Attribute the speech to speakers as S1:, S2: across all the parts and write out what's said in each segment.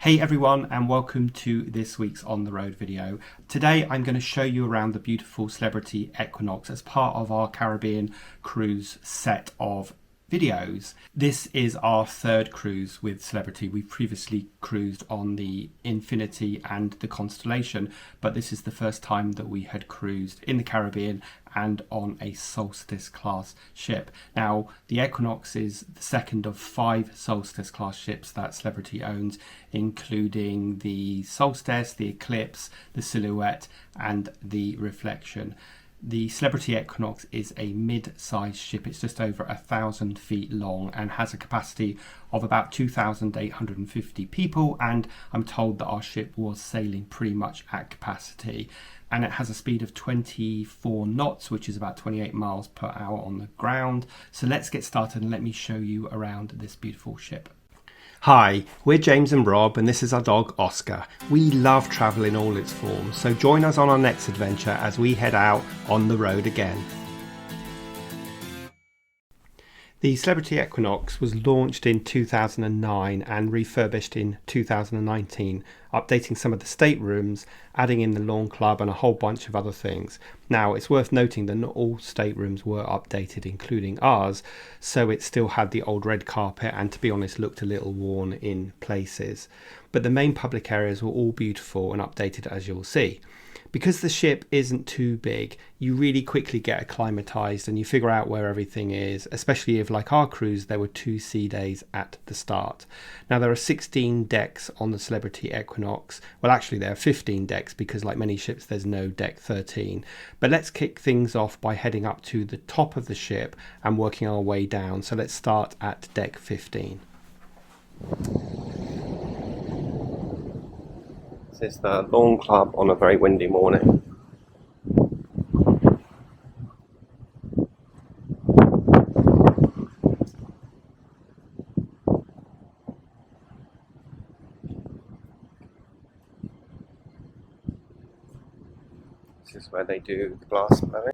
S1: Hey everyone, and welcome to this week's On the Road video. Today I'm going to show you around the beautiful Celebrity Equinox as part of our Caribbean cruise set of videos. This is our third cruise with Celebrity. We've previously cruised on the Infinity and the Constellation, but this is the first time that we had cruised in the Caribbean and on a Solstice class ship. Now, the Equinox is the second of 5 Solstice class ships that Celebrity owns, including the Solstice, the Eclipse, the Silhouette and the Reflection. The Celebrity Equinox is a mid-sized ship. It's just over 1,000 feet long and has a capacity of about 2,850 people, and I'm told that our ship was sailing pretty much at capacity. And it has a speed of 24 knots, which is about 28 miles per hour on the ground. So let's get started and let me show you around this beautiful ship. Hi, we're James and Rob, and this is our dog Oscar. We love travel in all its forms, so join us on our next adventure as we head out on the road again. The Celebrity Equinox was launched in 2009 and refurbished in 2019, updating some of the staterooms, adding in the lawn club and a whole bunch of other things. Now, it's worth noting that not all staterooms were updated, including ours, so it still had the old red carpet and, to be honest, looked a little worn in places. But the main public areas were all beautiful and updated, as you'll see. Because the ship isn't too big, you really quickly get acclimatized and you figure out where everything is, especially if, like our cruise, there were 2 sea days at the start. Now, there are 16 decks on the Celebrity Equinox. Well, actually there are 15 decks because, like many ships, there's no deck 13. But let's kick things off by heading up to the top of the ship and working our way down. So let's start at deck 15. This is the lawn club on a very windy morning. This is where they do the glass blowing.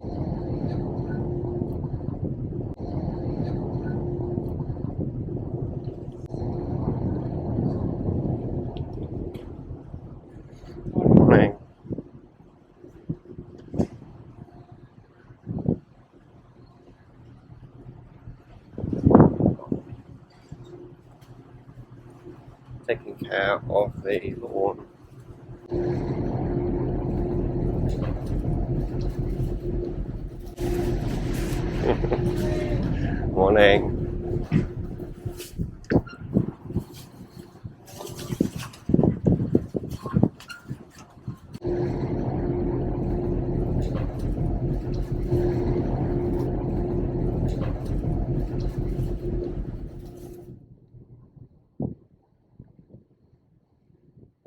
S1: Taking care of the lawn. Morning.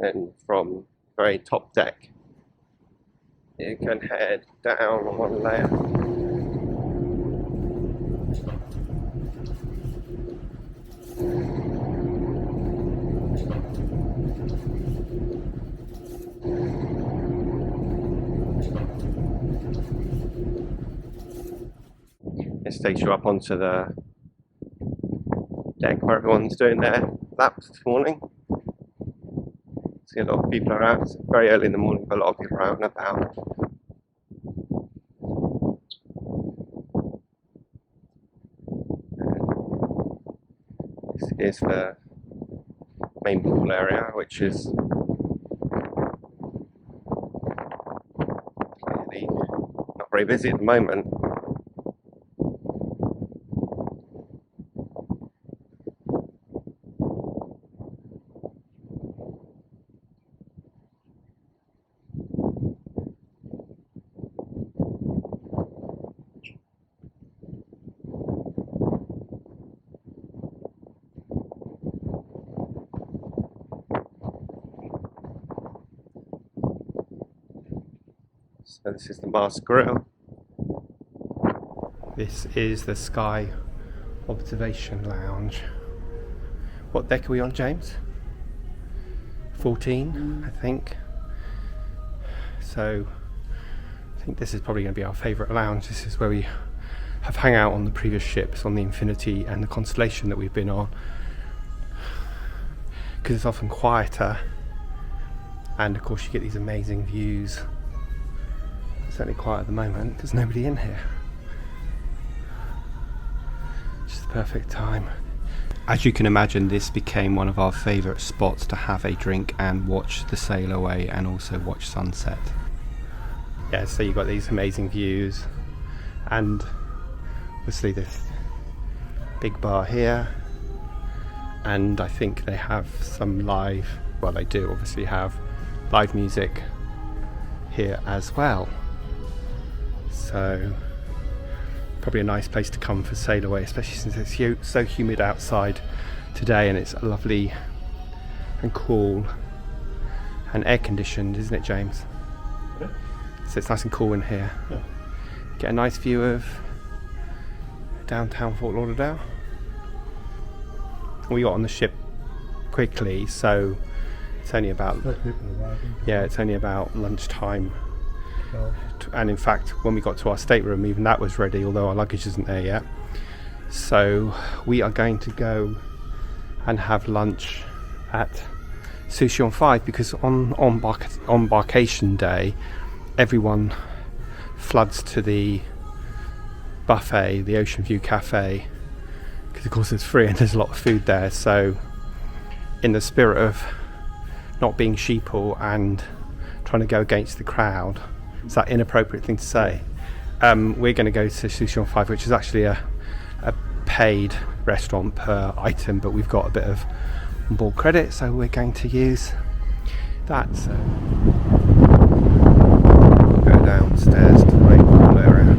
S1: And from very top deck, you can head down one layer. This takes you up onto the deck where everyone's doing their laps this morning. See a lot of people are out. It's very early in the morning, but a lot of people are out and about. This is the main pool area, which is clearly not very busy at the moment. So this is the mast grill. This is the Sky Observation Lounge. What deck are we on, James? 14, I think. So I think this is probably going to be our favourite lounge. This is where we have hung out on the previous ships, on the Infinity and the Constellation that we've been on. because it's often quieter, and of course you get these amazing views. It's certainly quiet at the moment, there's nobody in here. Just the perfect time. As you can imagine, this became one of our favourite spots to have a drink and watch the sail away and also watch sunset. Yeah, so you've got these amazing views, and obviously this big bar here, and I think they have some live, well they do obviously have live music here as well. So probably a nice place to come for sail away, especially since it's so humid outside today, and it's lovely and cool and air conditioned, isn't it, James? Yeah. So it's nice and cool in here. Yeah. Get a nice view of downtown Fort Lauderdale. We got on the ship quickly, so it's only about it's only about lunchtime. And in fact, when we got to our stateroom, even that was ready, although our luggage isn't there yet. So we are going to go and have lunch at Sushi on 5, because on embarkation day, everyone floods to the buffet, the Ocean View Cafe, because of course it's free and there's a lot of food there. So in the spirit of not being sheeple and trying to go against the crowd, it's that inappropriate thing to say, we're going to go to Sushi on 5, which is actually a paid restaurant per item, but we've got a bit of onboard credit, so we're going to use that. So we'll go downstairs to the main pool area.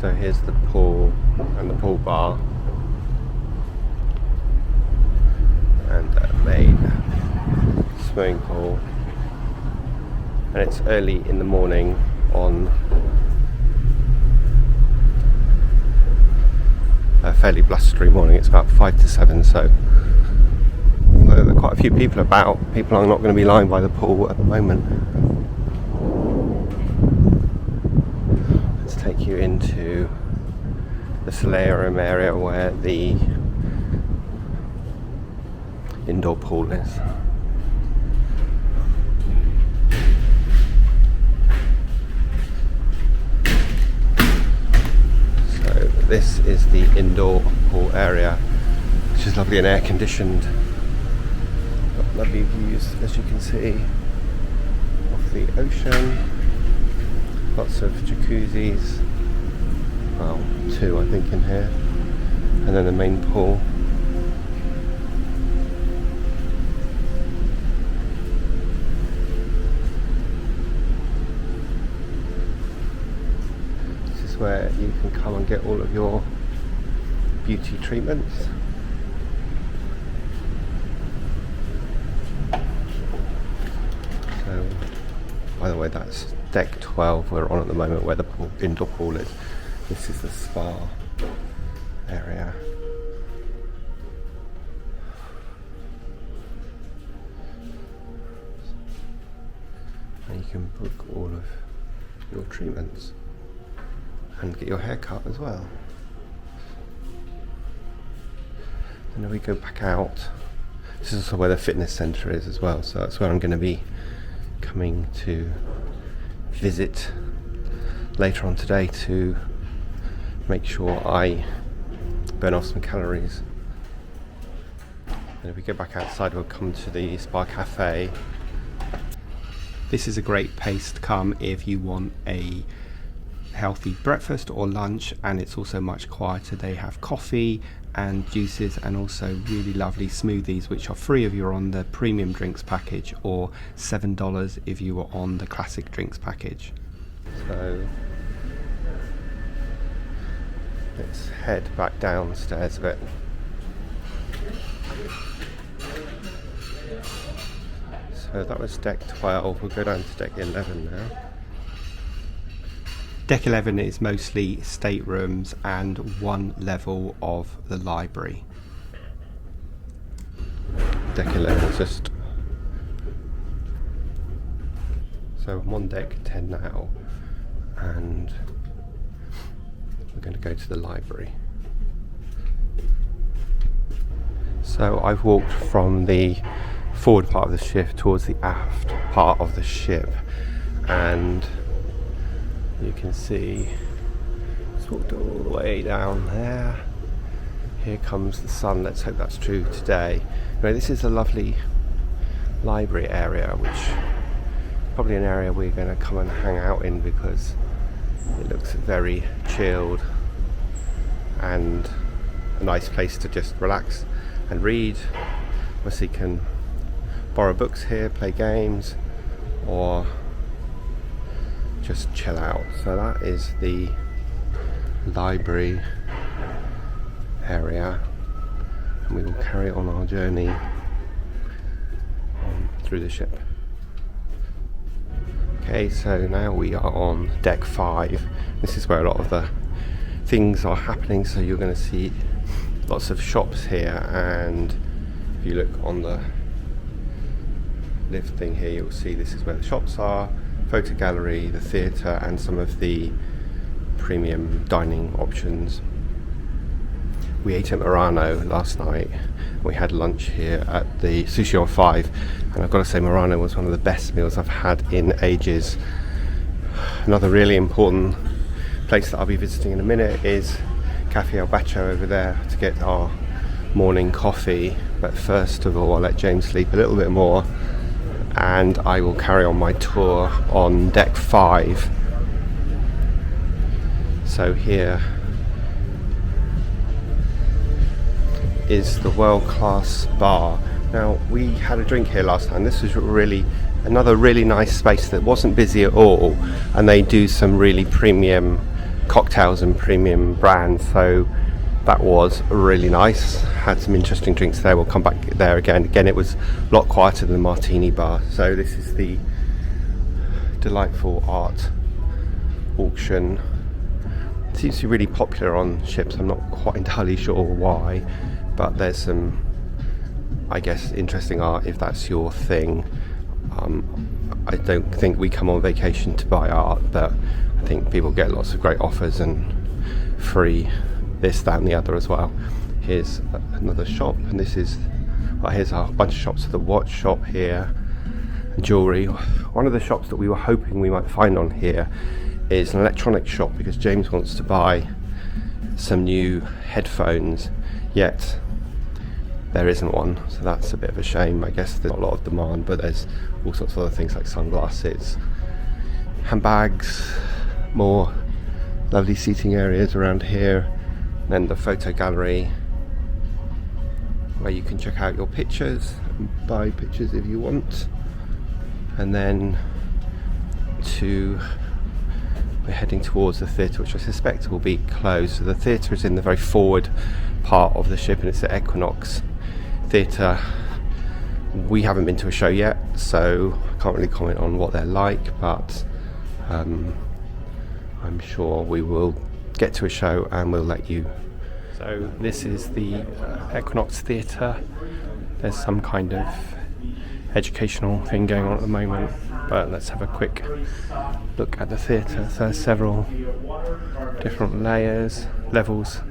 S1: So here's the pool and the pool bar and the main swimming pool, and it's early in the morning on a fairly blustery morning. It's about 5 to 7, so although there are quite a few people about, people are not going to be lying by the pool at the moment. Take you into the Solarium area where the indoor pool is. So this is the indoor pool area, which is lovely and air conditioned. Got lovely views, as you can see, of the ocean. Lots of jacuzzis, well, 2 I think in here, and then the main pool. This is where you can come and get all of your beauty treatments. So, by the way, that's deck 12 we're on at the moment, where the indoor pool is. This is the spa area. And you can book all of your treatments and get your hair cut as well. And then we go back out. This is also where the fitness centre is as well, so that's where I'm going to be coming to visit later on today to make sure I burn off some calories. And if we go back outside, we'll come to the Spa Cafe. This is a great place to come if you want a healthy breakfast or lunch, and it's also much quieter. They have coffee and juices and also really lovely smoothies, which are free if you're on the premium drinks package, or $7 if you were on the classic drinks package. So let's head back downstairs a bit. So that was deck 12, we'll go down to deck 11 now. Deck 11 is mostly staterooms and one level of the library.
S2: deck 11 is just... So I'm on deck 10 now, and we're going to go to the library. So I've walked from the forward part of the ship towards the aft part of the ship, and you can see it's walked all the way down there. Here comes the sun. Let's hope that's true today. Anyway, this is a lovely library area, which probably an area we're going to come and hang out in because it looks very chilled and a nice place to just relax and read. Obviously you can borrow books here, play games, or just chill out. So that is the library area, and we will carry on our journey through the ship. Okay, so now we are on deck 5. This is where a lot of the things are happening, so you're going to see lots of shops here, and if you look on the lift thing here, you'll see this is where the shops are, photo gallery, the theatre, and some of the premium dining options. We ate at Murano last night. We had lunch here at the Sushi on 5, and I've got to say Murano was one of the best meals I've had in ages. Another really important place that I'll be visiting in a minute is Cafe El Bacho over there to get our morning coffee, but first of all I'll let James sleep a little bit more and I will carry on my tour on deck 5. So here is the world-class bar. Now, we had a drink here last time. This was really another really nice space that wasn't busy at all, and they do some really premium cocktails and premium brands, so that was really nice. Had some interesting drinks there. We'll come back there again. It was a lot quieter than the Martini bar. So this is the delightful art auction. It seems to be really popular on ships. I'm not quite entirely sure why, but there's some, I guess, interesting art if that's your thing. I don't think we come on vacation to buy art, but I think people get lots of great offers and free this, that and the other as well. Here's another shop, and this is, well, here's a bunch of shops. The watch shop here, and jewellery. One of the shops that we were hoping we might find on here is an electronics shop, because James wants to buy some new headphones, yet there isn't one, so that's a bit of a shame. I guess there's not a lot of demand, but there's all sorts of other things like sunglasses, handbags, more lovely seating areas around here, and then the photo gallery where you can check out your pictures and buy pictures if you want. And then we're heading towards the theatre, which I suspect will be closed. So the theatre is in the very forward part of the ship, and it's the Equinox Theatre. We haven't been to a show yet, so I can't really comment on what they're like, but I'm sure we will get to a show and we'll let you. So this is the Equinox Theatre. There's some kind of educational thing going on at the moment, but let's have a quick look at the theatre. So there's several different levels.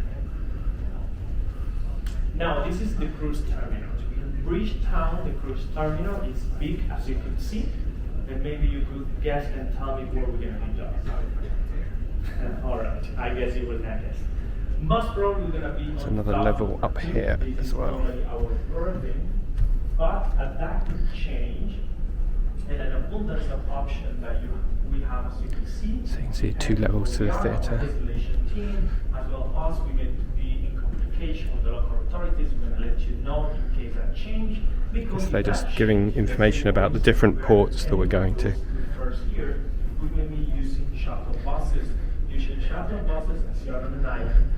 S3: Now this is the cruise terminal. In Bridgetown, the cruise terminal is big, as you can see, and maybe you could guess and tell me where we're going to be done. Alright, I guess you will not guess. Most probably we're going to be on
S2: another level up here as well.
S3: But that could change, and an abundance of options that we have, as you can see.
S2: So you can see 2 levels to the theatre.
S3: Team, as well as we're going to be in communication with the local authorities. We're going to let you know in case that change.
S2: So they're just giving information about the different ports that we're going to.
S3: First year, we're going to be using shuttle buses. Using shuttle buses, as you are on the island,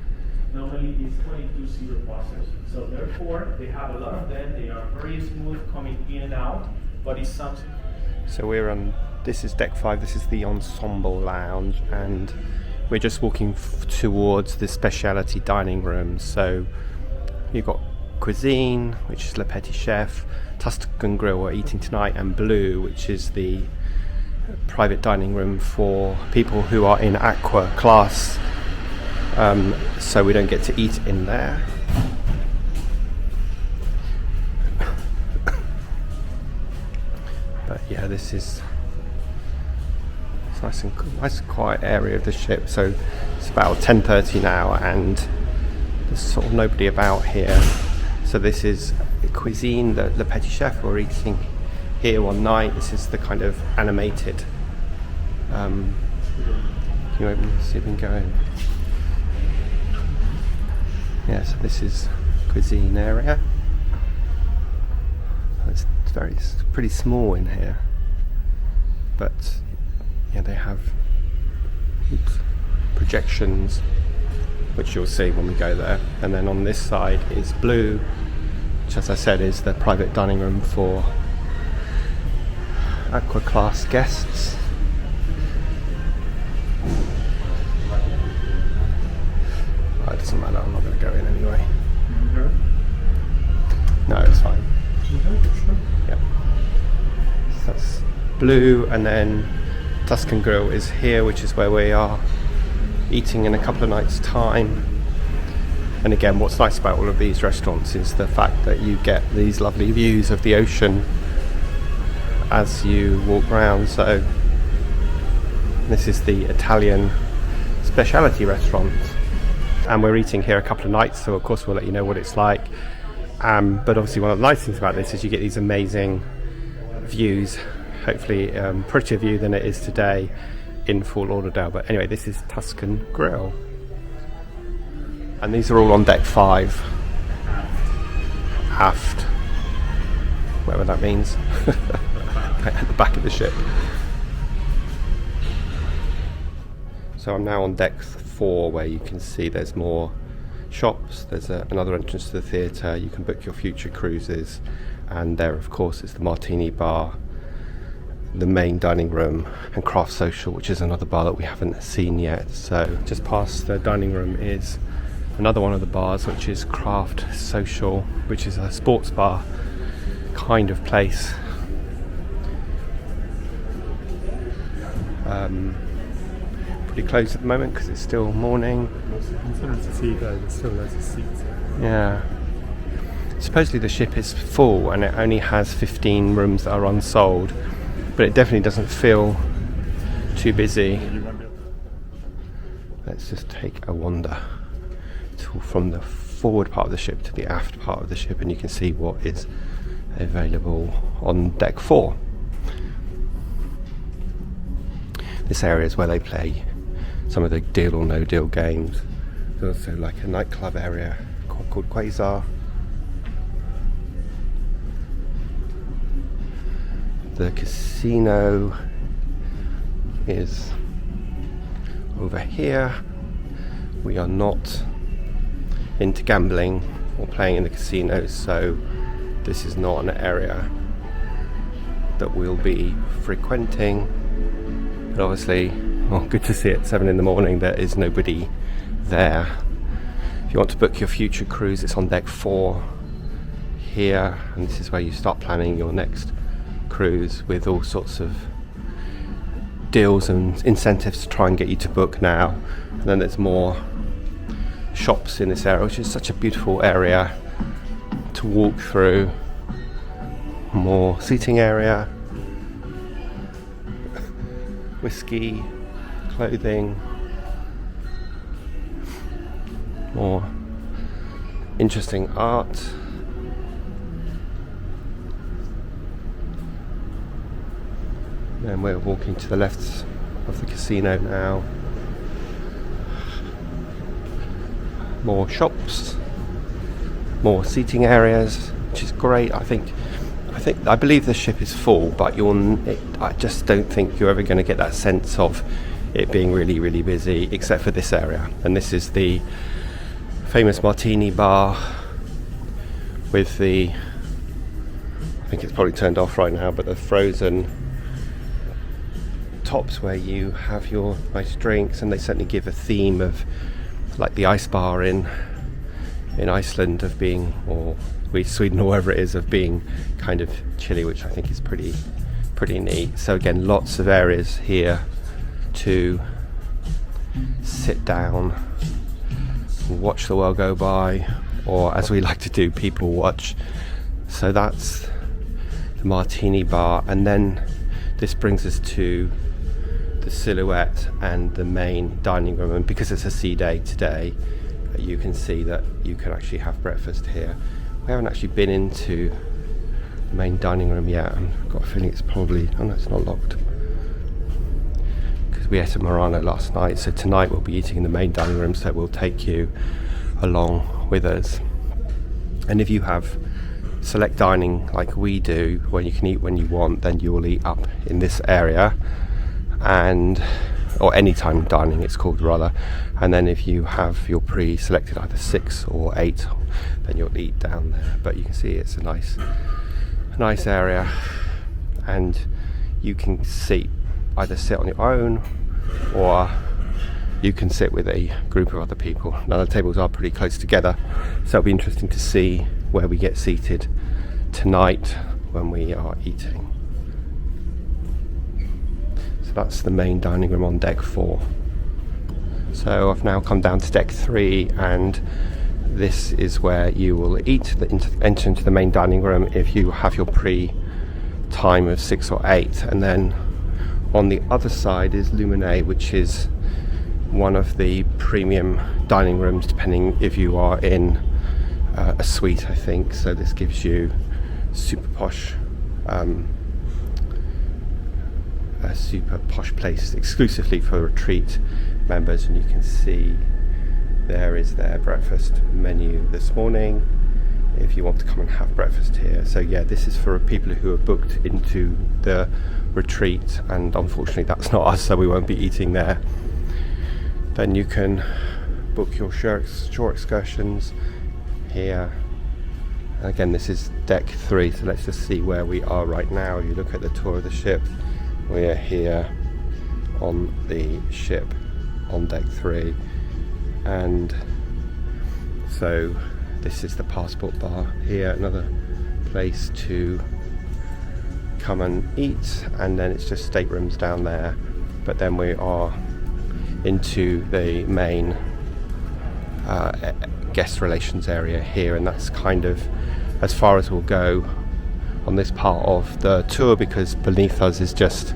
S3: normally it's 22-seater buses. So therefore, they have a lot of them. They are very smooth coming in and out, but it's something. So
S2: we're on, this is deck 5, this is the Ensemble Lounge, and we're just walking towards the specialty dining room. So you've got Cuisine, which is Le Petit Chef, Tuscan Grill we're eating tonight, and Blue, which is the private dining room for people who are in Aqua class, so we don't get to eat in there. But yeah, this is nice and quiet area of the ship. So it's about 10:30 now, and there's sort of nobody about here. So this is Cuisine, the Petit Chef. We're eating here one night. This is the kind of animated. Can you open this? See if we can go in. Yeah, so this is Cuisine area. It's pretty small in here, but yeah, they have projections, which you'll see when we go there. And then on this side is Blue, which, as I said, is the private dining room for Aqua class guests. Oh, it doesn't matter, I'm not going to go in anyway. No, it's fine. Yep. So that's Blue, and then Tuscan Grill is here, which is where we are eating in a couple of nights' time. And again, what's nice about all of these restaurants is the fact that you get these lovely views of the ocean as you walk around. So this is the Italian specialty restaurant, and we're eating here a couple of nights, so of course we'll let you know what it's like. But obviously one of the nice things about this is you get these amazing views, hopefully prettier view than it is today in Fort Lauderdale. But anyway, this is Tuscan Grill, and these are all on deck 5, aft, whatever that means, at the back of the ship. So I'm now on deck 4, where you can see there's more shops. There's another entrance to the theatre. You can book your future cruises, and there of course is the Martini bar, the main dining room, and Craft Social, which is another bar that we haven't seen yet. So just past the dining room is another one of the bars, which is Craft Social, which is a sports bar kind of place. Pretty closed at the moment because it's still morning.
S3: There's still loads of seats.
S2: Yeah. Supposedly the ship is full and it only has 15 rooms that are unsold, but it definitely doesn't feel too busy. Let's just take a wander from the forward part of the ship to the aft part of the ship, and you can see what is available on deck 4. This area is where they play some of the Deal or No Deal games. There's also like a nightclub area called Quasar. The casino is over here. We are not into gambling or playing in the casinos, so this is not an area that we'll be frequenting. But obviously, well, good to see at 7 in the morning there is nobody there. If you want to book your future cruise, it's on deck 4 here, and this is where you start planning your next cruise with all sorts of deals and incentives to try and get you to book now. And then there's more shops in this area, which is such a beautiful area to walk through. More seating area, whiskey, clothing, more interesting art. And we're walking to the left of the casino now. More shops, more seating areas, which is great. I believe the ship is full, but I just don't think you're ever going to get that sense of it being really, really busy, except for this area. And this is the famous Martini bar with the, I think it's probably turned off right now, but the frozen tops where you have your nice drinks, and they certainly give a theme of like the ice bar in in Iceland of being, or Sweden or wherever it is, of being kind of chilly, which I think is pretty neat. So again, lots of areas here to sit down and watch the world go by, or as we like to do, people watch. So that's the Martini bar, and then this brings us to the Silhouette and the main dining room. And because it's a sea day today, you can see that you can actually have breakfast here. We haven't actually been into the main dining room yet. I've got a feeling it's probably, oh no, it's not locked, because we ate at Murano last night. So tonight we'll be eating in the main dining room, so we'll take you along with us. And if you have select dining like we do, where you can eat when you want, then you will eat up in this area, and or anytime dining it's called rather. And then if you have your pre-selected either 6 or 8, then you'll eat down there. But you can see it's a nice area, and you can either sit on your own, or you can sit with a group of other people. Now the tables are pretty close together, so it'll be interesting to see where we get seated tonight when we are eating. So that's the main dining room on deck 4. So I've now come down to deck 3, and this is where you will eat, enter into the main dining room if you have your pre-time of 6 or 8. And then on the other side is Lumine, which is one of the premium dining rooms, depending if you are in a suite, I think. So this gives you super posh, a super posh place exclusively for retreat members. And you can see there is their breakfast menu this morning if you want to come and have breakfast here. So yeah, this is for people who are booked into the retreat, and unfortunately that's not us, so we won't be eating there. Then you can book your shore excursions here. And again, this is deck 3, so let's just see where we are right now. You look at the tour of the ship, we are here on the ship on deck 3, and so this is the passport bar here, another place to come and eat, and then it's just staterooms down there. But then we are into the main guest relations area here, and that's kind of as far as we'll go on this part of the tour, because beneath us is just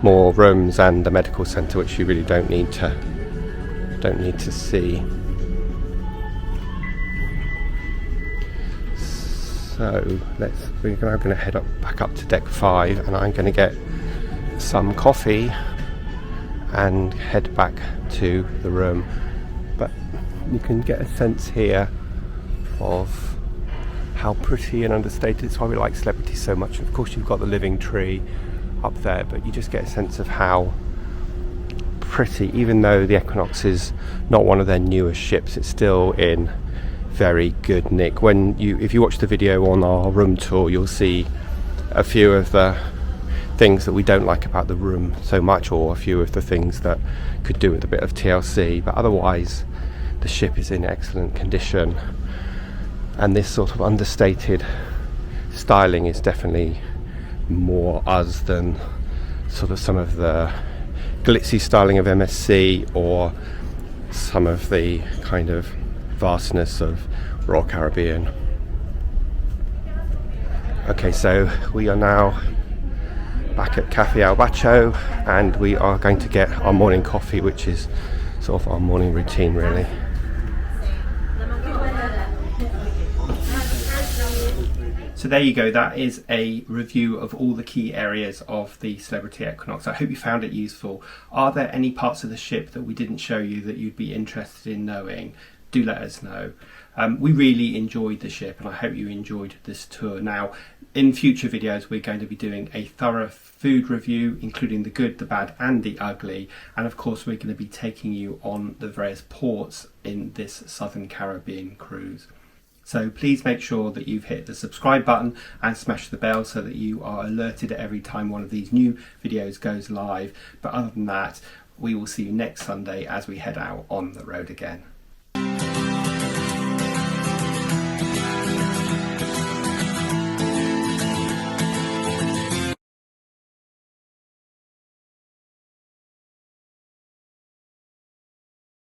S2: more rooms and the medical centre, which you really don't need to see. So we're now going to head back up to deck 5, and I'm going to get some coffee and head back to the room. But you can get a sense here of how pretty and understated. It's why we like Celebrity so much. Of course you've got the living tree up there, but you just get a sense of how pretty, even though the Equinox is not one of their newest ships, it's still in very good nick. If you watch the video on our room tour, you'll see a few of the things that we don't like about the room so much, or a few of the things that could do with a bit of TLC, but otherwise the ship is in excellent condition. And this sort of understated styling is definitely more us than sort of some of the glitzy styling of MSC, or some of the kind of vastness of Royal Caribbean. Okay, so we are now back at Cafe Al Bacho, and we are going to get our morning coffee, which is sort of our morning routine really.
S1: So there you go, that is a review of all the key areas of the Celebrity Equinox. I hope you found it useful. Are there any parts of the ship that we didn't show you that you'd be interested in knowing? Do let us know. We really enjoyed the ship, and I hope you enjoyed this tour. Now, in future videos we're going to be doing a thorough food review, including the good, the bad and the ugly, and of course we're going to be taking you on the various ports in this Southern Caribbean cruise. So please make sure that you've hit the subscribe button and smash the bell so that you are alerted every time one of these new videos goes live. But other than that, we will see you next Sunday as we head out on the road again.